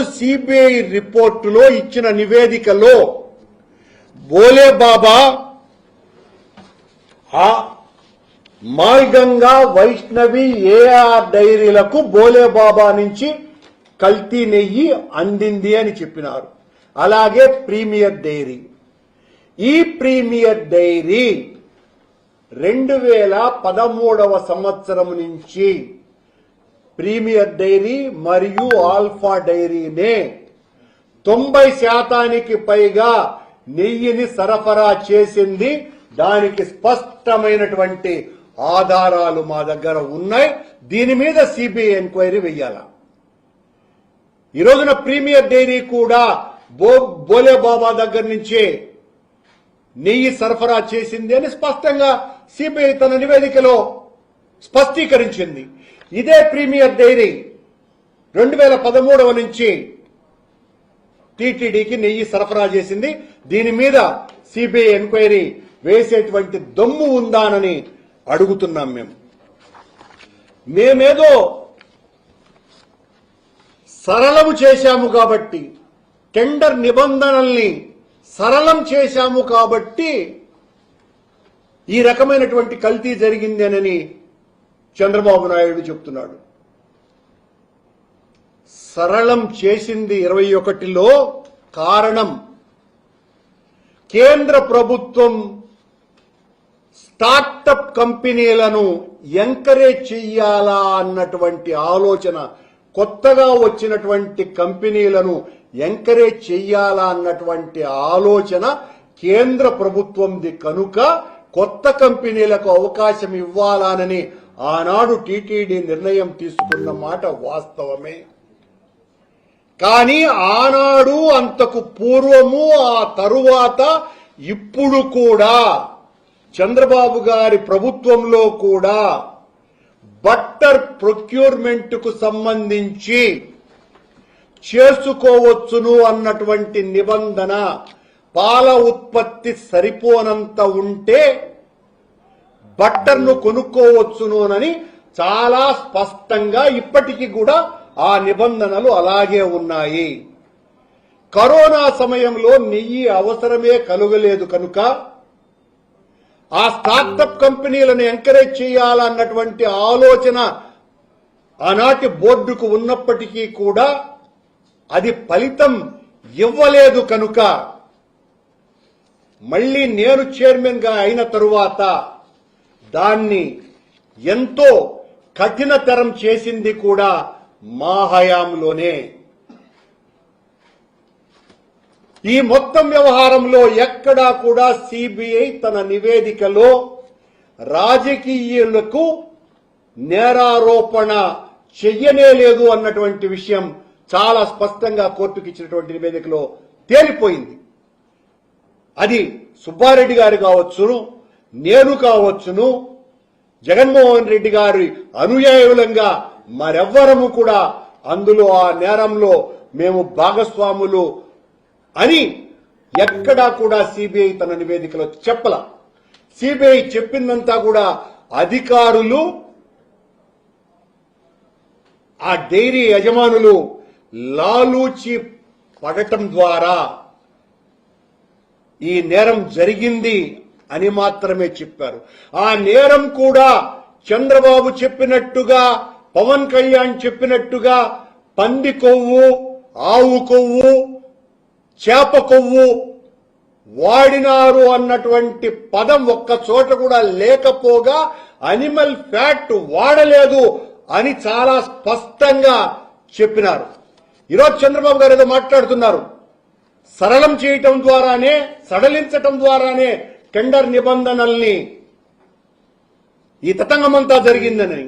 ఈరోజు సిబిఐ రిపోర్టులో ఇచ్చిన నివేదికలో బోలే బాబా మాల్గంగా, వైష్ణవి, ఏఆర్ డైరీలకు బోలే బాబా నుంచి కల్తీ నెయ్యి అందింది అని చెప్పినారు. అలాగే ప్రీమియర్ డైరీ, ఈ ప్రీమియర్ డైరీ 2013వ సంవత్సరం నుంచి ప్రీమియర్ డైరీ మరియు ఆల్ఫా డైరీనే 90% పైగా నెయ్యిని సరఫరా చేసింది. దానికి స్పష్టమైనటువంటి ఆధారాలు మా దగ్గర ఉన్నాయి. దీని మీద సిబిఐ ఎంక్వైరీ వెయ్యాల. ఈ రోజున ప్రీమియర్ డైరీ కూడా బోలే బాబా దగ్గర నుంచే నెయ్యి సరఫరా చేసింది అని స్పష్టంగా సిబిఐ తన నివేదికలో స్పష్టీకరించింది. ఇదే ప్రీమియర్ డైరీ 2013 నుంచి టీటీడీకి నెయ్యి సరఫరా చేసింది. దీని మీద సిబిఐ ఎంక్వైరీ వేసేటువంటి దమ్ము ఉందానని అడుగుతున్నాం. మేమేదో సరళము చేశాము కాబట్టి, టెండర్ నిబంధనల్ని సరళం చేశాము కాబట్టి ఈ రకమైనటువంటి కల్తీ జరిగింది అని చంద్రబాబు నాయుడు చెప్తున్నాడు. సరళం చేసింది 21లో. కారణం, కేంద్ర ప్రభుత్వం స్టార్టప్ కంపెనీలను ఎంకరేజ్ చెయ్యాలా అన్నటువంటి ఆలోచన, కొత్తగా వచ్చినటువంటి కంపెనీలను ఎంకరేజ్ చెయ్యాలా అన్నటువంటి ఆలోచన కేంద్ర ప్రభుత్వంది కనుక కొత్త కంపెనీలకు అవకాశం ఇవ్వాలని ఆనాడు టీటీడీ నిర్ణయం తీసుకున్న మాట వాస్తవమే. కానీ ఆనాడు, అంతకు పూర్వము, ఆ తరువాత, ఇప్పుడు కూడా చంద్రబాబు గారి ప్రభుత్వంలో కూడా బట్టర్ ప్రొక్యూర్మెంట్ కు సంబంధించి చేసుకోవచ్చును అన్నటువంటి నిబంధన, పాల ఉత్పత్తి సరిపోనంత ఉంటే బట్టర్ను కొనుక్కోవచ్చునని చాలా స్పష్టంగా ఇప్పటికీ కూడా ఆ నిబంధనలు అలాగే ఉన్నాయి. కరోనా సమయంలో నెయ్యి అవసరమే కలుగలేదు కనుక ఆ స్టార్టప్ కంపెనీలను ఎంకరేజ్ చేయాలన్నటువంటి ఆలోచన ఆనాటి బోర్డుకు ఉన్నప్పటికీ కూడా అది ఫలితం ఇవ్వలేదు కనుక మళ్లీ నేను చైర్మన్ గా అయిన తరువాత దాన్ని ఎంతో కఠినతరం చేసింది కూడా మా హయాంలోనే. ఈ మొత్తం వ్యవహారంలో ఎక్కడా కూడా సిబిఐ తన నివేదికలో రాజకీయులకు నేరారోపణ చెయ్యనే లేదు అన్నటువంటి విషయం చాలా స్పష్టంగా కోర్టుకు ఇచ్చినటువంటి నివేదికలో తేలిపోయింది. అది సుబ్బారెడ్డి గారు కావచ్చును, నేను కావచ్చును, జగన్మోహన్ రెడ్డి గారి అనుయాయులంగా మరెవ్వరము కూడా అందులో ఆ నేరంలో మేము భాగస్వాములు అని ఎక్కడా కూడా సిబిఐ తన నివేదికలో చెప్పల. సిబిఐ చెప్పిందంతా కూడా అధికారులు, ఆ డైరీ యజమానులు లాలూచి పడటం ద్వారా ఈ నేరం జరిగింది అని మాత్రమే చెప్పారు. ఆ నేరం కూడా చంద్రబాబు చెప్పినట్టుగా, పవన్ కళ్యాణ్ చెప్పినట్టుగా పంది కొవ్వు, ఆవు కొవ్వు, చేప కొవ్వు వాడినారు అన్నటువంటి పదం ఒక్క చోట కూడా లేకపోగా అనిమల్ ఫ్యాట్ వాడలేదు అని చాలా స్పష్టంగా చెప్పినారు. ఈరోజు చంద్రబాబు గారు ఏదో మాట్లాడుతున్నారు, సరళం చేయటం ద్వారానే, సడలించటం ద్వారానే టెండర్ నిబంధనల్ని ఈ తతంగమంతా జరిగిందని.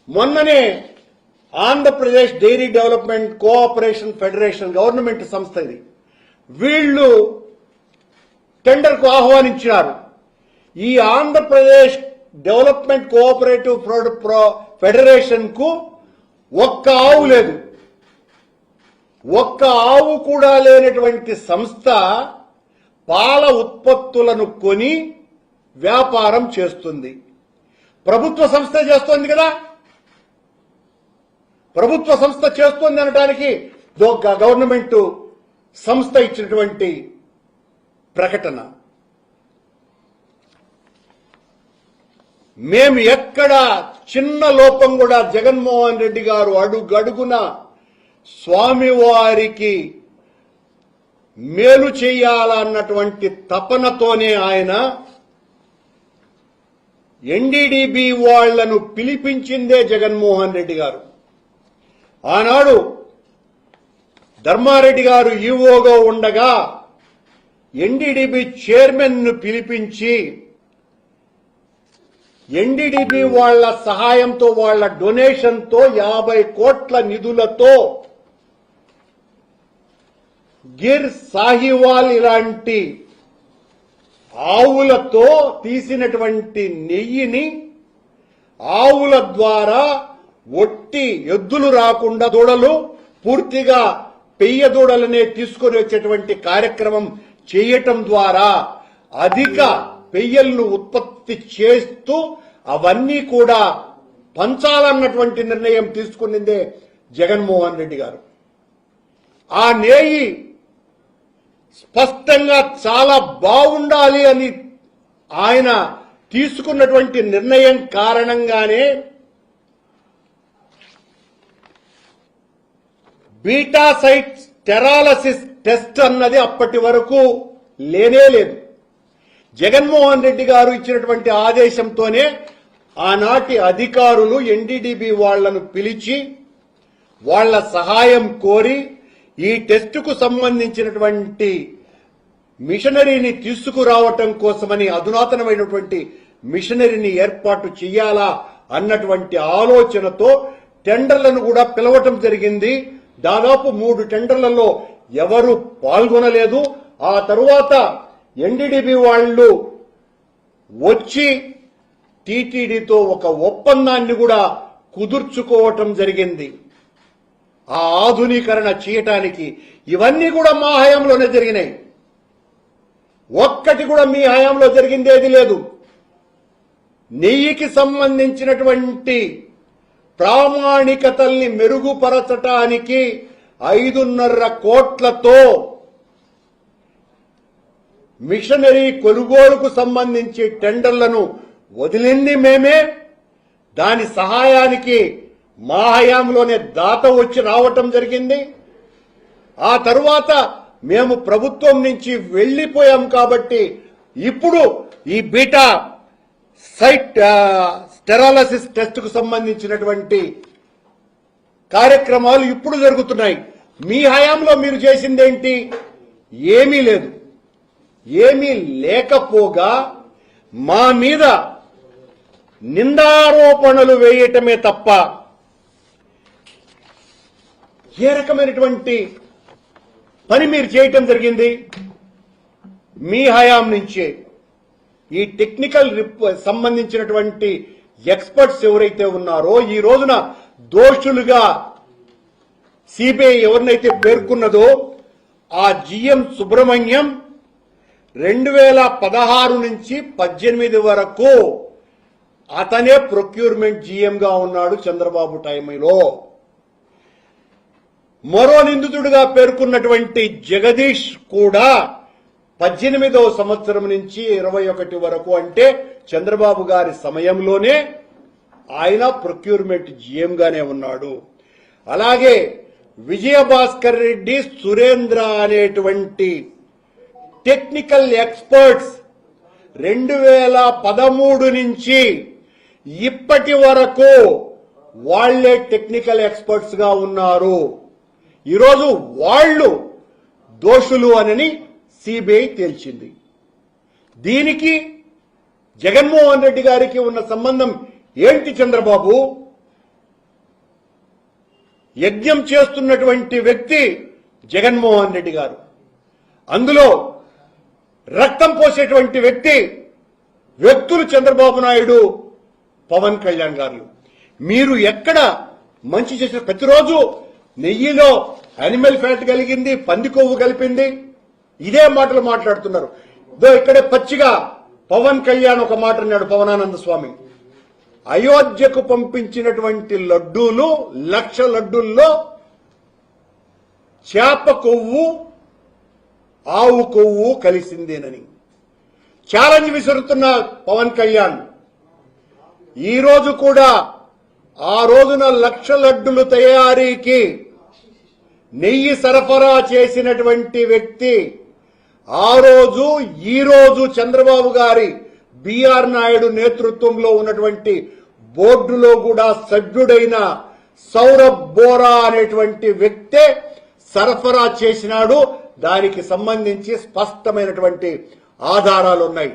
మొన్ననే Andhra Pradesh dairy development cooperation federation government సంస్థ ఇది, వీళ్లు టెండర్ కు ఆహ్వానించినారు. ఈ ఆంధ్రప్రదేశ్ డెవలప్మెంట్ కోఆపరేటివ్ ఫెడరేషన్ కు ఒక్క ఆవు లేదు, ఒక్క ఆవు కూడా లేనటువంటి సంస్థ పాల ఉత్పత్తులను కొని వ్యాపారం చేస్తుంది. ప్రభుత్వ సంస్థ చేస్తోంది కదా, ప్రభుత్వ సంస్థ చేస్తోంది అనడానికి గవర్నమెంట్ సంస్థ ఇచ్చినటువంటి ప్రకటన. మేము ఎక్కడ చిన్న లోపం కూడా జగన్మోహన్ రెడ్డి గారు అడుగడుగున స్వామివారికి మేలు చేయాలన్నటువంటి తపనతోనే ఆయన ఎన్డీడీబీ వాళ్లను పిలిపించిందే జగన్మోహన్ రెడ్డి గారు. ఆనాడు ధర్మారెడ్డి గారు ఈవోగా ఉండగా ఎన్డీడీబీ చైర్మన్ ను పిలిపించి ఎన్డీడీబీ వాళ్ల సహాయంతో, వాళ్ల డొనేషన్తో 50 కోట్ల నిధులతో గిర్ సాహివాల్ ఇలాంటి ఆవులతో తీసినటువంటి నెయ్యిని ఆవుల ద్వారా ఒట్టి ఎద్దులు రాకుండా దూడలు పూర్తిగా పెయ్య దూడలనే తీసుకొని వచ్చేటువంటి కార్యక్రమం చేయటం ద్వారా అధిక పెయ్యలను ఉత్పత్తి చేస్తూ అవన్నీ కూడా పంచాలన్నటువంటి నిర్ణయం తీసుకునిందే జగన్మోహన్ రెడ్డి గారు. ఆ నెయ్యి స్పష్టంగా చాలా బాగుండాలి అని ఆయన తీసుకున్నటువంటి నిర్ణయం కారణంగానే బీటా సైట్ స్టెరాలసిస్ టెస్ట్ అన్నది అప్పటి వరకు లేనే లేదు. జగన్మోహన్ రెడ్డి గారు ఇచ్చినటువంటి ఆదేశంతోనే ఆనాటి అధికారులు ఎన్డీడీబీ వాళ్లను పిలిచి వాళ్ల సహాయం కోరి ఈ టెస్టుకు సంబంధించినటువంటి మిషనరీని తీసుకురావటం కోసమని అధునాతనమైనటువంటి మిషనరీని ఏర్పాటు చేయాలా అన్నటువంటి ఆలోచనతో టెండర్లను కూడా పిలవటం జరిగింది. దాదాపు 3 టెండర్లలో ఎవరు పాల్గొనలేదు. ఆ తరువాత ఎన్డీడీబీ వాళ్ళు వచ్చి టీటీడీతో ఒక ఒప్పందాన్ని కూడా కుదుర్చుకోవటం జరిగింది. ఆ ఆధునీకరణ చేయటానికి ఇవన్నీ కూడా మా హయాంలోనే జరిగినాయి. ఒక్కటి కూడా మీ హయాంలో జరిగిందేది లేదు. నెయ్యికి సంబంధించినటువంటి ప్రామాణికతల్ని మెరుగుపరచటానికి 5.5 కోట్లతో మిషనరీ కొనుగోలుకు సంబంధించి టెండర్లను వదిలింది మేమే. దాని సహాయానికి మా హయాంలోనే దాత వచ్చి రావటం జరిగింది. ఆ తరువాత మేము ప్రభుత్వం నుంచి వెళ్లిపోయాం కాబట్టి ఇప్పుడు ఈ బీటా సైట్ స్టెరాలసిస్ టెస్ట్ కు సంబంధించినటువంటి కార్యక్రమాలు ఇప్పుడు జరుగుతున్నాయి. మీ హయాంలో మీరు చేసిందేంటి? ఏమీ లేదు. ఏమీ లేకపోగా మా మీద నిందారోపణలు వేయటమే తప్ప ఏ రకమైనటువంటి పని మీరు చేయటం జరిగింది? మీ హయాం నుంచే ఈ టెక్నికల్ సంబంధించినటువంటి ఎక్స్పర్ట్స్ ఎవరైతే ఉన్నారో ఈ రోజున దోషులుగా సిబిఐ ఎవరినైతే పేర్కొన్నదో ఆ జిఎం సుబ్రహ్మణ్యం 2016 నుంచి 18 వరకు అతనే ప్రొక్యూర్మెంట్ జీఎంగా ఉన్నాడు చంద్రబాబు టైంలో. మరో నిందితుడిగా పేర్కొన్నటువంటి జగదీష్ కూడా 18వ సంవత్సరం నుంచి 21 వరకు అంటే చంద్రబాబు గారి సమయంలోనే ఆయన ప్రొక్యూర్మెంట్ జీఎంగానే ఉన్నాడు. అలాగే విజయభాస్కర్ రెడ్డి, సురేంద్ర అనేటువంటి టెక్నికల్ ఎక్స్పర్ట్స్ 2013 నుంచి ఇప్పటి వరకు వాళ్లే టెక్నికల్ ఎక్స్పర్ట్స్ గా ఉన్నారు. ఈరోజు వాళ్ళు దోషులు అని సిబిఐ తేల్చింది. దీనికి జగన్మోహన్ రెడ్డి గారికి ఉన్న సంబంధం ఏంటి? చంద్రబాబు యజ్ఞం చేస్తున్నటువంటి వ్యక్తి జగన్మోహన్ రెడ్డి గారు, అందులో రక్తం పోసేటువంటి వ్యక్తులు చంద్రబాబు నాయుడు, పవన్ కళ్యాణ్ గారు. మీరు ఎక్కడ మంచి చేసిన? ప్రతిరోజు నెయ్యిలో యానిమల్ ఫ్యాట్ కలిగింది, పంది కొవ్వు కలిపింది, ఇదే మాటలు మాట్లాడుతున్నారు. ఇక్కడే పచ్చిగా పవన్ కళ్యాణ్ ఒక మాట అన్నాడు. పవనానంద స్వామి అయోధ్యకు పంపించినటువంటి లడ్డూలు 1,00,000 లడ్డూల్లో చేప కొవ్వు ఆవు కొవ్వు కలిసిందేనని ఛాలెంజ్ విసురుతున్న పవన్ కళ్యాణ్ ఈ రోజు కూడా ఆ రోజున 1,00,000 లడ్డులు తయారీకి నెయ్యి సరఫరా చేసినటువంటి వ్యక్తి ఆ రోజు ఈ రోజు చంద్రబాబు గారి బిఆర్ నాయుడు నేతృత్వంలో ఉన్నటువంటి బోర్డులో కూడా సభ్యుడైన సౌరభ్ బోరా అనేటువంటి వ్యక్తే సరఫరా చేసినాడు. దానికి సంబంధించి స్పష్టమైనటువంటి ఆధారాలు ఉన్నాయి.